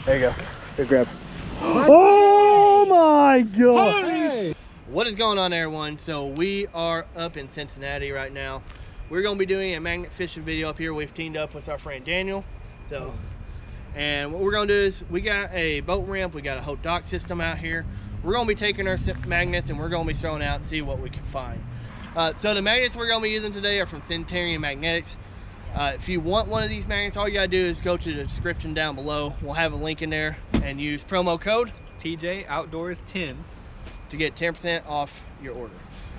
There you go. Here, grab. Oh my god! Hey. What is going on, everyone? So we are up in Cincinnati right now. We're going to be doing a magnet fishing video up here. We've teamed up with our friend Daniel. And what we're going to do is we got a boat ramp. We got a whole dock system out here. We're going to be taking our magnets and we're going to be throwing out and see what we can find. So the magnets we're going to be using today are from Cincinnati Magnetics. If you want one of these magnets, all you gotta do is go to the description down below. We'll have a link in there and use promo code TJ Outdoors 10 to get 10% off your order.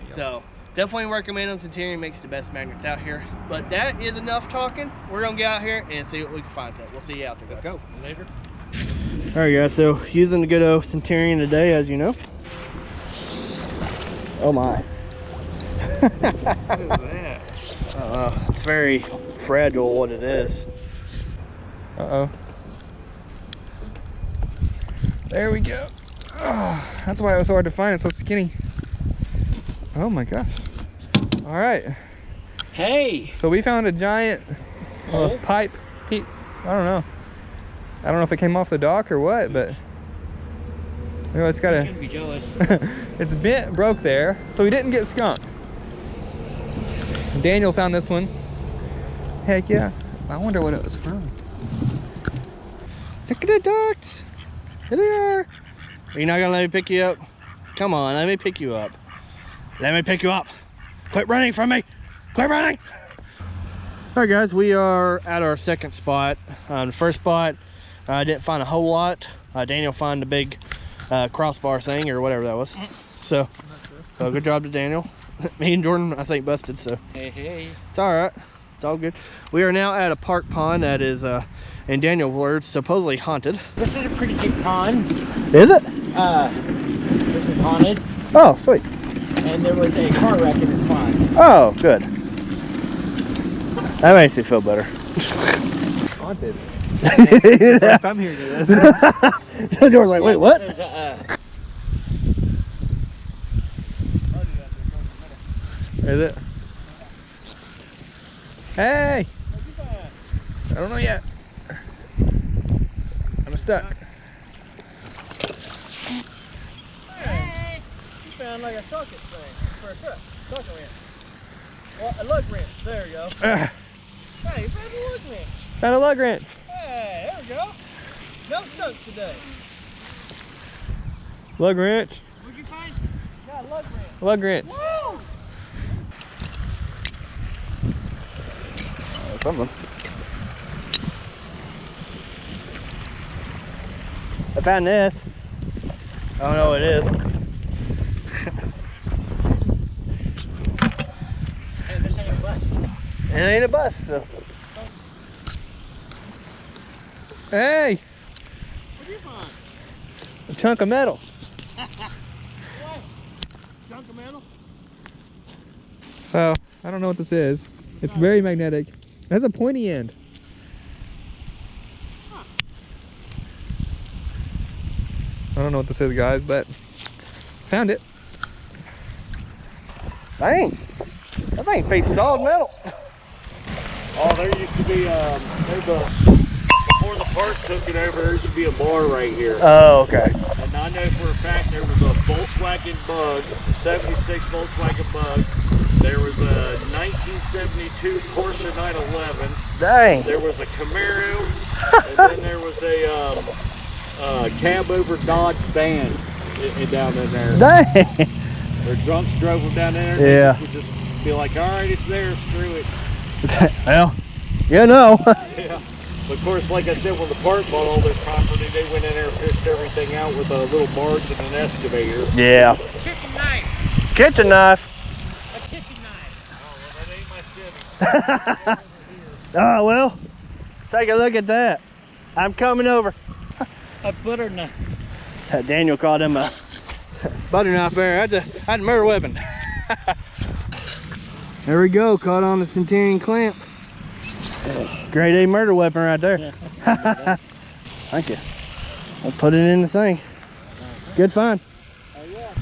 Yep. So definitely recommend them. Cincinnati makes the best magnets out here. But that is enough talking. We're gonna get out here and see what we can find. So we'll see you out there, guys. Let's go. Later. All right, guys. So using the good old Centurion today, as you know. Oh my. What is that? It's very fragile what it is. Uh-oh. There we go. Oh, that's why it was so hard to find. It's so skinny. Oh my gosh. All right. Hey! So we found a giant pipe. I don't know. I don't know if it came off the dock or what, but you know, it's got a. Be jealous. It's bent, broke there, so we didn't get skunked. Daniel found this one. Heck yeah. I wonder what it was from. Look at the ducks. Here they are. Are you not gonna let me pick you up? Come on, let me pick you up. Let me pick you up. Quit running from me. Quit running. All right, guys, we are at our second spot. The first spot, I didn't find a whole lot. Daniel found a big crossbar thing or whatever that was. So good job to Daniel. Me and Jordan, I think, busted, so. Hey. It's all right. It's all good. We are now at a park pond that is, in Daniel's words, supposedly haunted. This is a pretty big pond. Is it? This is haunted. Oh, sweet. And there was a car wreck in this pond. Oh, good. That makes me feel better. Haunted. Yeah. I'm here to this. Jordan's like, wait, what? This is, Is it? Hey! I don't know yet. I'm stuck. Hey! You found like a socket thing for a truck. Socket wrench. Well, a lug wrench. There you go. Hey, you found a lug wrench. Found a lug wrench. Hey, there we go. No stunk today. Lug wrench. What'd you find? Got a lug wrench. Lug wrench. Woo! Something. I found this. I don't know what it is. hey, this ain't a bust. It ain't a bus, so. Hey! What'd you find? A chunk of metal. What? Chunk of metal? So, I don't know what this is. It's very magnetic. It has a pointy end. Huh. I don't know what this is, guys, but found it. Dang. That thing face solid metal. Oh, there used to be, before the park took it over, there used to be a bar right here. Oh, okay. And I know for a fact there was a Volkswagen Bug, a 76 Volkswagen Bug. There was a 1972 Porsche 911. Dang. There was a Camaro, and then there was a cab over Dodge van down in there. Dang. Their drunks drove them down there. Yeah. Would just be like, all right, it's there, screw it. Well, you know. Yeah. But of course, like I said, when the park bought all this property, they went in there and fished everything out with a little barge and an excavator. Yeah. Kitchen knife. Kitchen knife. A kitchen knife. Oh, well, that ain't my Chevy. Oh, well, take a look at that. I'm coming over. A butter knife. Daniel called him a butter knife there. That's a murder weapon. There we go, caught on the Centurion clamp. Grade A murder weapon right there. Yeah. Thank you. I'll put it in the thing. Good find. Oh yeah.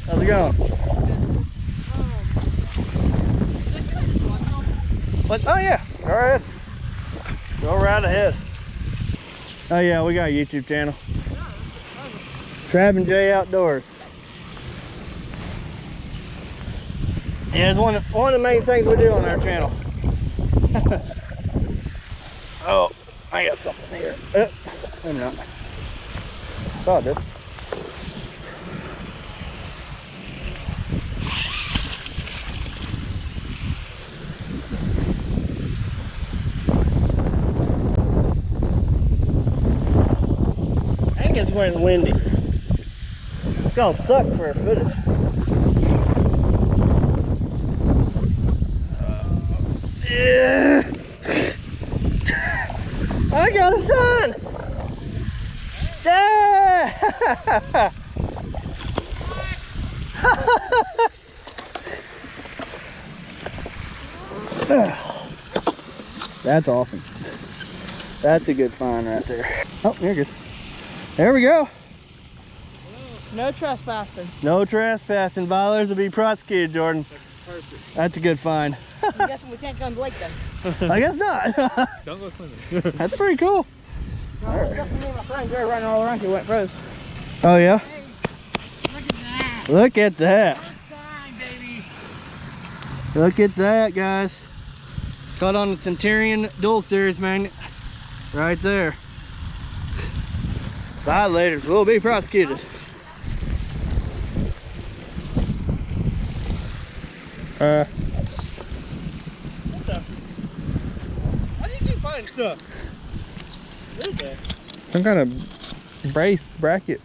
How's it going? What? Oh yeah, go ahead. Go right ahead. Oh yeah, we got a YouTube channel. Trav and Jay Outdoors. Yeah, it's one of the main things we do on our channel. Oh, I got something here. Maybe not. That's all I did. I think it's when it's windy. It's gonna suck for our footage. Yeah. I got a sun. Yeah. That's awesome. That's a good find right there. Oh, you're good. There we go. No trespassing. No trespassing. Violers will be prosecuted, Jordan. That's perfect. That's a good find. I'm guessing we can't go in the lake then. I guess not. Don't go swimming. That's pretty cool. Just me and my friends, they were running all around here when it froze. Oh yeah? Hey, look at that. Look at that. Fine, baby. Look at that, guys. Caught on the Centurion dual series magnet. Right there. Violators will be prosecuted. Uh, How do you keep finding stuff? What is that? some kind of bracket.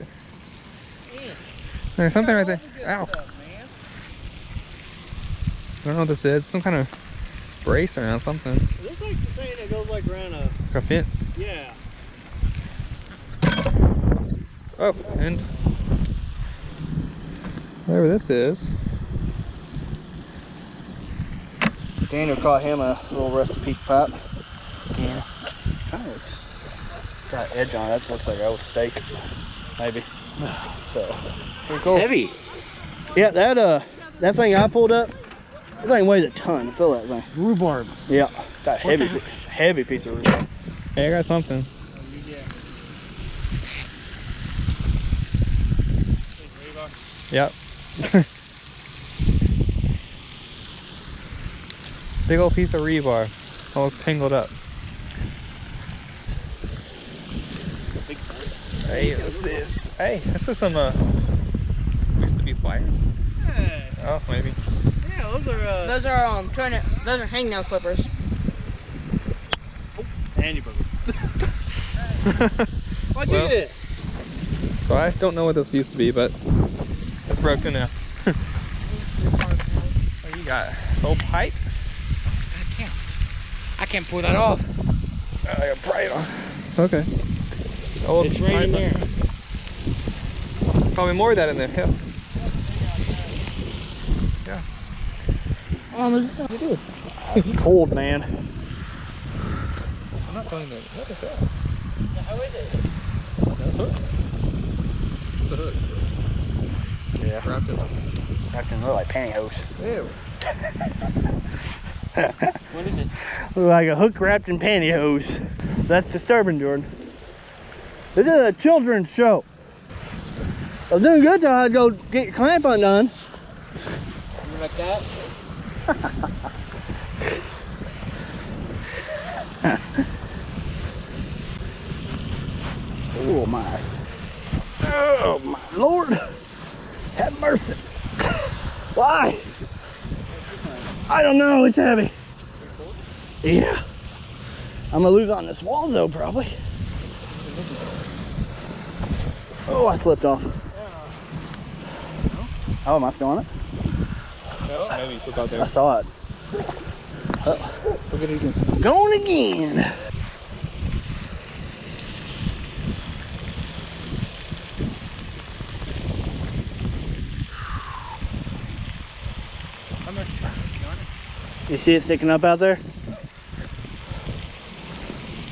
There's something right there. Ow. I don't know what this is. Some kind of brace around something. It looks like the thing that goes like around a... Like a fence. Yeah. Oh, and whatever this is. Daniel caught him a little rusty piece of pipe. Yeah. Kind of looks... got an edge on it. That looks like an old steak. Maybe. So, pretty cool. Heavy. Yeah, that thing I pulled up, that thing weighs a ton. I feel that thing. Rhubarb. Yeah, got a heavy piece of rhubarb. Hey, I got something. Yep. Big old piece of rebar, all tangled up. Hey, what's this? Hey, this is some used to be pliers. Hey. Oh, maybe. Yeah, those are Those are those are hangnail clippers. handy booger. What'd Well, you get? So I don't know what this used to be, but it's broken now. What you got? This old pipe? I can't pull that off. I gotta pry it off. Okay. Old It's right in pipe. there. Probably more of that in there. Yeah. Yeah. It's cold, man. I'm not finding it. What is that? How is it? That hook? It's a hook. Yeah. Wrapped it up. Wrapped in look like pantyhose. Ew. What is it? Look like a hook wrapped in pantyhose. That's disturbing, Jordan. This is a children's show. I was doing good till I'd go get your clamp undone. You like that? Oh my. Oh my Lord. Have mercy. Why? I don't know, it's heavy. Yeah. I'm gonna lose on this wall though, probably. Oh, I slipped off. Oh, am I still on it? No, maybe it's out I there. saw it. Oh, Look at it again. going again. You see it sticking up out there?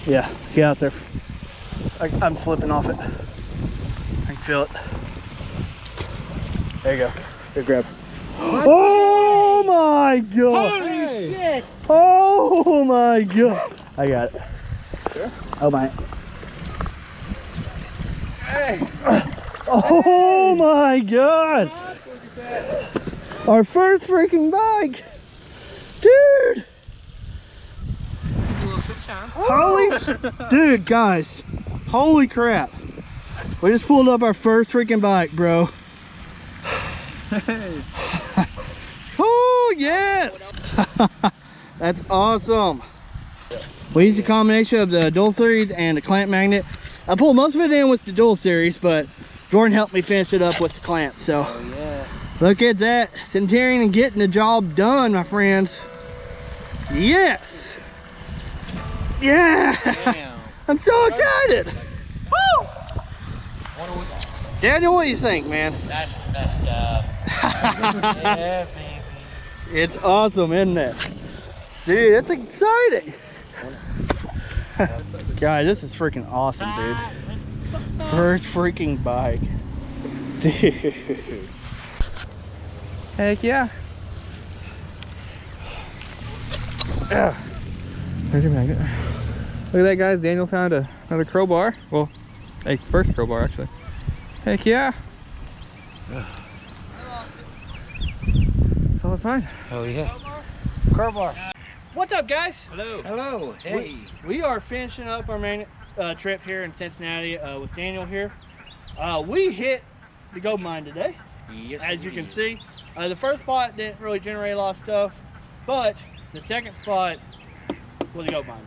Yeah, get out there. I'm slipping off it. I can feel it. There you go. Here, grab. Oh my god! Holy shit! Oh my god! I got it. Sure? Oh my. Hey. Oh my God. Our first freaking bike. Dude. Holy, dude, guys. Holy crap. We just pulled up our first freaking bike, bro. Oh, yes. That's awesome. We used a combination of the dual series and the clamp magnet. I pulled most of it in with the dual series, but Jordan helped me finish it up with the clamp. So look at that, centering and getting the job done, my friends. Yes. Yeah. Damn. I'm so excited. Woo! Daniel, what do you think, man? That's messed up. Yeah, baby. It's awesome, isn't it? Dude, it's exciting. Guys, this is freaking awesome, dude. First freaking bike. Dude. Heck yeah. Where's your magnet? Look at that, guys. Daniel found another crowbar. Well, a first crowbar, actually. Heck yeah. Solid find. Oh yeah. Crowbar. What's up, guys? Hello. Hello. Hey. We are finishing up our magnet trip here in Cincinnati with Daniel here. We hit the gold mine today. Yes, as you can see. The first spot didn't really generate a lot of stuff, but the second spot was a gold mine.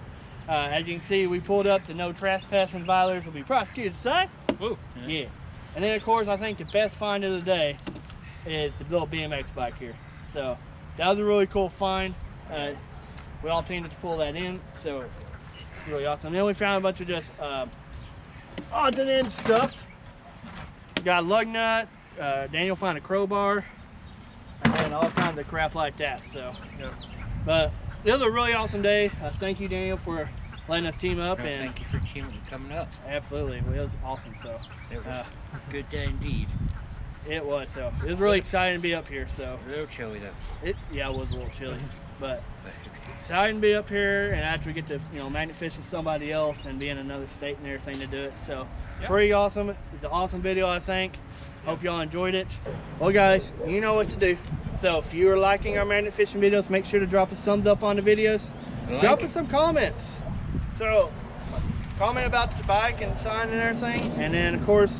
As you can see, we pulled up to no trespassing, violators will be prosecuted sign. Woo. Yeah. And then of course I think the best find of the day is the little BMX bike here. So that was a really cool find. We all teamed up to pull that in, so it's really awesome. And then we found a bunch of just odds and ends stuff. We got a lug nut, Daniel found a crowbar, and then all kinds of crap like that. So but it was a really awesome day. Thank you, Daniel, for letting us team up. And thank you for coming up. absolutely, it was awesome. So It was a good day indeed. it was. So it was really exciting to be up here. So A little chilly though. it was a little chilly, but exciting to be up here and actually get to magnet fish with somebody else and be in another state and everything to do it. So pretty awesome. It's an awesome video, I think. Hope y'all enjoyed it. Well, guys, you know what to do. So if you are liking our magnet fishing videos, make sure to drop a thumbs up on the videos. Drop us some comments. So comment about the bike and sign and everything. And then of course,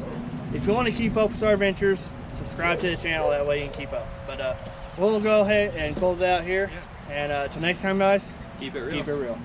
if you want to keep up with our adventures, subscribe to the channel. That way you can keep up. But we'll go ahead and close out here. And till next time, guys, Keep it real. keep it real.